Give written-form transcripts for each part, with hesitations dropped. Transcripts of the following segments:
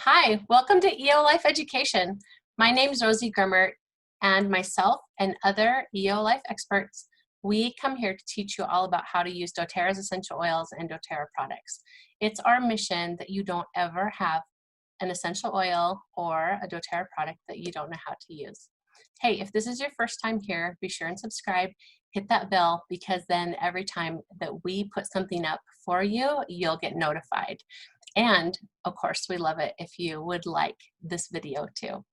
Hi, welcome to EO Life Education. My name is Rosie Grummert, and myself and other EO Life experts, we come here to teach you all about how to use doTERRA's essential oils and doTERRA products. It's our mission that you don't ever have an essential oil or a doTERRA product that you don't know how to use. Hey, if this is your first time here, be sure and subscribe, hit that bell, because then every time that we put something up for you, you'll get notified. And of course, we love it if you would like this video too.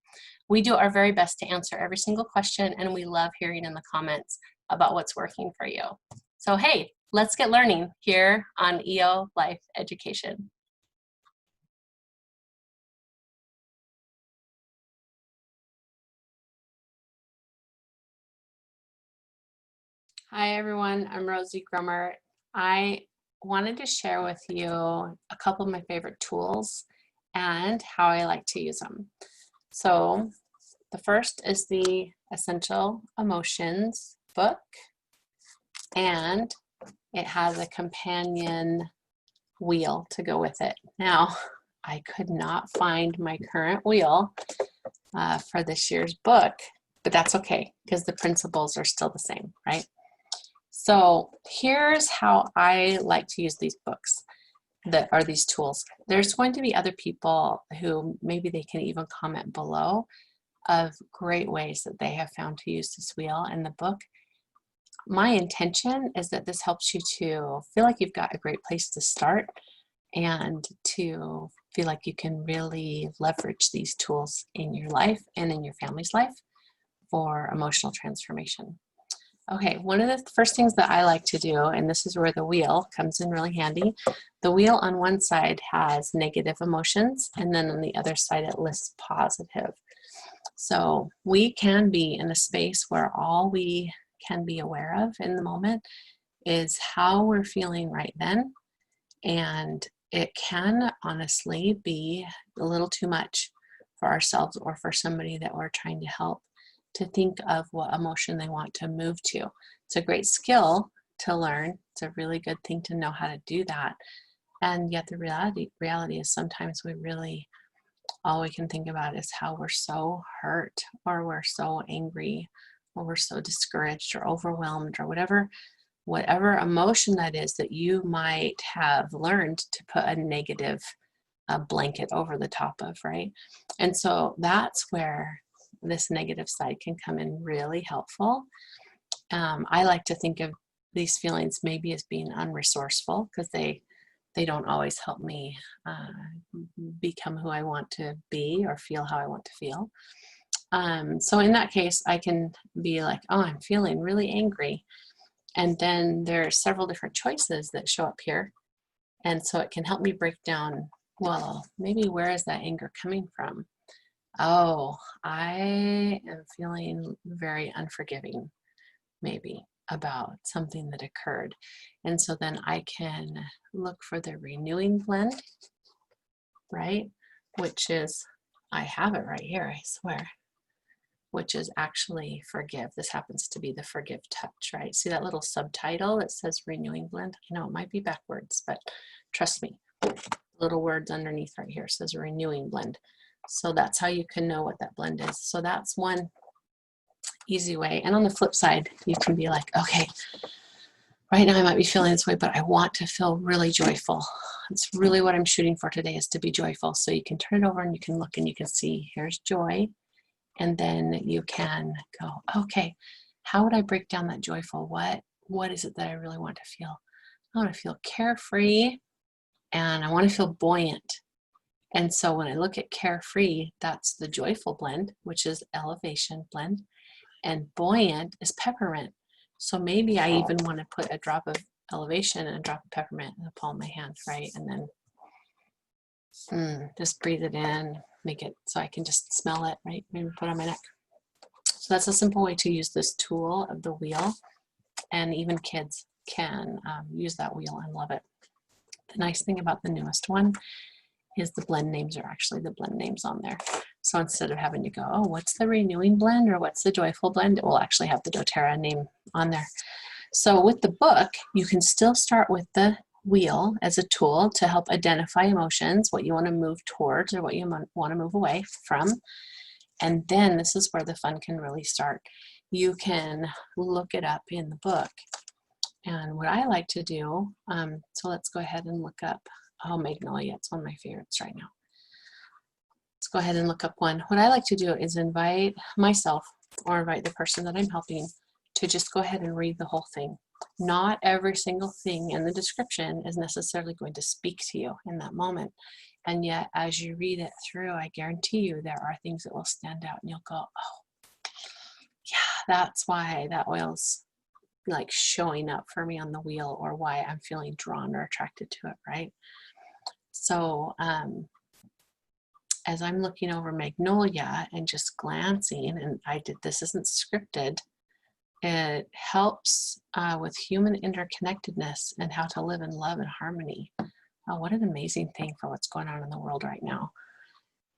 We do our very best to answer every single question, and we love hearing in the comments about what's working for you. So hey, let's get learning here on EO Life Education. Hi everyone, I'm Rosie Grummert. I wanted to share with you a couple of my favorite tools and how I like to use them. So the first is the Essential Emotions book, and it has a companion wheel to go with it. Now, I could not find my current wheel for this year's book, but that's okay because the principles are still the same, right? So here's how I like to use these books, that are these tools. There's going to be other people who maybe they can even comment below of great ways that they have found to use this wheel in the book. My intention is that this helps you to feel like you've got a great place to start and to feel like you can really leverage these tools in your life and in your family's life for emotional transformation. Okay, one of the first things that I like to do, and this is where the wheel comes in really handy, the wheel on one side has negative emotions, and then on the other side it lists positive. So we can be in a space where all we can be aware of in the moment is how we're feeling right then, and it can honestly be a little too much for ourselves or for somebody that we're trying to help to think of what emotion they want to move to. It's a great skill to learn. It's a really good thing to know how to do that. And yet the reality is sometimes we really, all we can think about is how we're so hurt or we're so angry or we're so discouraged or overwhelmed or whatever emotion that is that you might have learned to put a negative blanket over the top of, right? And so that's where this negative side can come in really helpful. I like to think of these feelings maybe as being unresourceful because they don't always help me become who I want to be or feel how I want to feel. So in that case, I can be like, oh, I'm feeling really angry. And then there are several different choices that show up here. And so it can help me break down, well, maybe where is that anger coming from? Oh, I am feeling very unforgiving, maybe, about something that occurred. And so then I can look for the renewing blend, right? Which is, I have it right here, I swear, which is actually forgive. This happens to be the forgive touch, right? See that little subtitle that says renewing blend? I know it might be backwards, but trust me, little words underneath right here says renewing blend. So that's how you can know what that blend is. So that's one easy way. And on the flip side, you can be like, okay, right now I might be feeling this way, but I want to feel really joyful. It's really what I'm shooting for today, is to be joyful. So you can turn it over and you can look and you can see, here's joy. And then you can go, okay, how would I break down that joyful? What is it that I really want to feel? I want to feel carefree and I want to feel buoyant. And so when I look at carefree, that's the joyful blend, which is elevation blend, and buoyant is peppermint. So maybe I even want to put a drop of elevation and a drop of peppermint in the palm of my hand, right? And then just breathe it in, make it so I can just smell it, right? Maybe put it on my neck. So that's a simple way to use this tool of the wheel, and even kids can use that wheel and love it. The nice thing about the newest one is the blend names are actually the blend names on there. So instead of having to go, oh, what's the renewing blend or what's the joyful blend, it will actually have the doTERRA name on there. So with the book, you can still start with the wheel as a tool to help identify emotions, what you want to move towards or what you want to move away from. And then this is where the fun can really start. You can look it up in the book. And what I like to do, so let's go ahead and look up, oh, Magnolia, it's one of my favorites right now. Let's go ahead and look up one. What I like to do is invite myself or invite the person that I'm helping to just go ahead and read the whole thing. Not every single thing in the description is necessarily going to speak to you in that moment. And yet, as you read it through, I guarantee you there are things that will stand out and you'll go, oh, yeah, that's why that oil's like showing up for me on the wheel, or why I'm feeling drawn or attracted to it, right? So as I'm looking over Magnolia and just glancing, and this isn't scripted, it helps with human interconnectedness and how to live in love and harmony. Oh, what an amazing thing for what's going on in the world right now.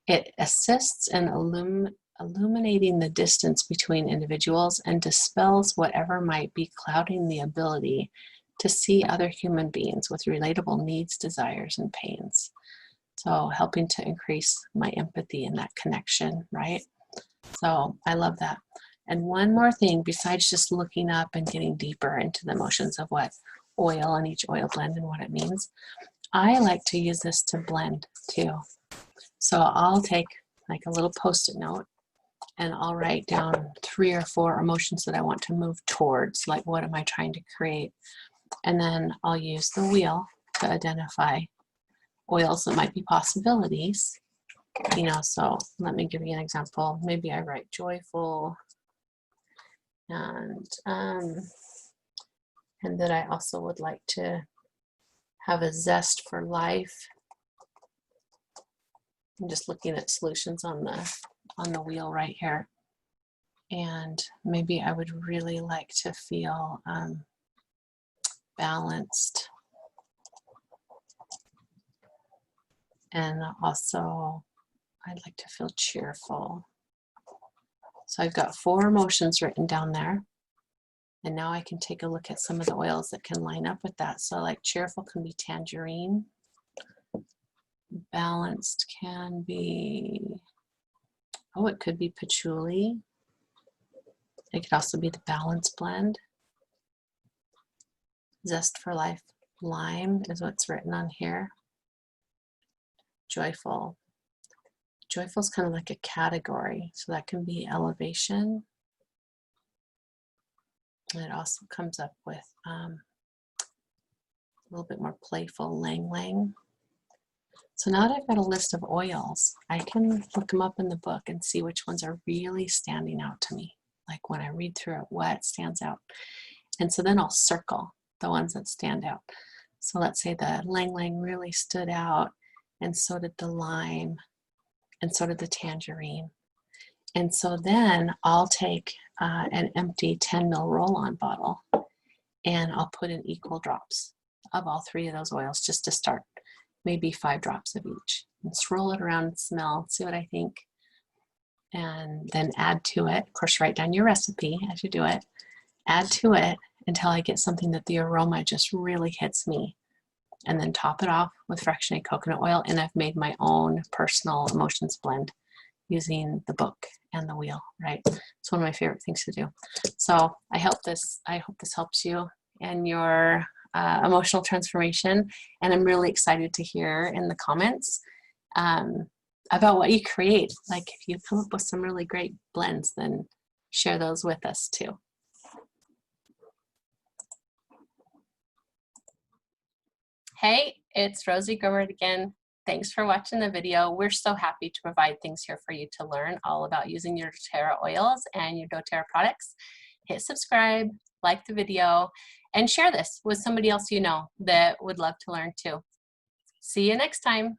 It assists in illuminating the distance between individuals and dispels whatever might be clouding the ability to see other human beings with relatable needs, desires, and pains. So helping to increase my empathy and that connection, right? So I love that. And one more thing, besides just looking up and getting deeper into the emotions of what oil and each oil blend and what it means, I like to use this to blend too. So I'll take like a little post-it note and I'll write down 3 or 4 emotions that I want to move towards, like what am I trying to create? And then I'll use the wheel to identify oils that might be possibilities. You know, so let me give you an example. Maybe I write joyful, and that I also would like to have a zest for life. I'm just looking at solutions on the wheel right here. And maybe I would really like to feel balanced. And also, I'd like to feel cheerful. So I've got 4 emotions written down there. And now I can take a look at some of the oils that can line up with that. So like cheerful can be tangerine. Balanced can be, oh, it could be patchouli. It could also be the balance blend. Zest for life, lime is what's written on here. Joyful. Joyful is kind of like a category, so that can be elevation. And it also comes up with a little bit more playful, lang lang. So now that I've got a list of oils, I can look them up in the book and see which ones are really standing out to me. Like when I read through it, what stands out. And so then I'll circle the ones that stand out. So let's say the lang lang really stood out, and so did the lime, and so did the tangerine. And so then I'll take an empty 10 ml roll-on bottle and I'll put in equal drops of all 3 of those oils just to start, maybe 5 drops of each. And swirl it around and smell, see what I think. And then add to it, of course, write down your recipe as you do it, add to it until I get something that the aroma just really hits me. And then top it off with fractionated coconut oil. And I've made my own personal emotions blend using the book and the wheel, right? It's one of my favorite things to do. So I hope this helps you in your emotional transformation. And I'm really excited to hear in the comments about what you create. Like if you come up with some really great blends, then share those with us too. Hey, it's Rosie Grummert again. Thanks for watching the video. We're so happy to provide things here for you to learn all about using your doTERRA oils and your doTERRA products. Hit subscribe, like the video, and share this with somebody else you know that would love to learn too. See you next time.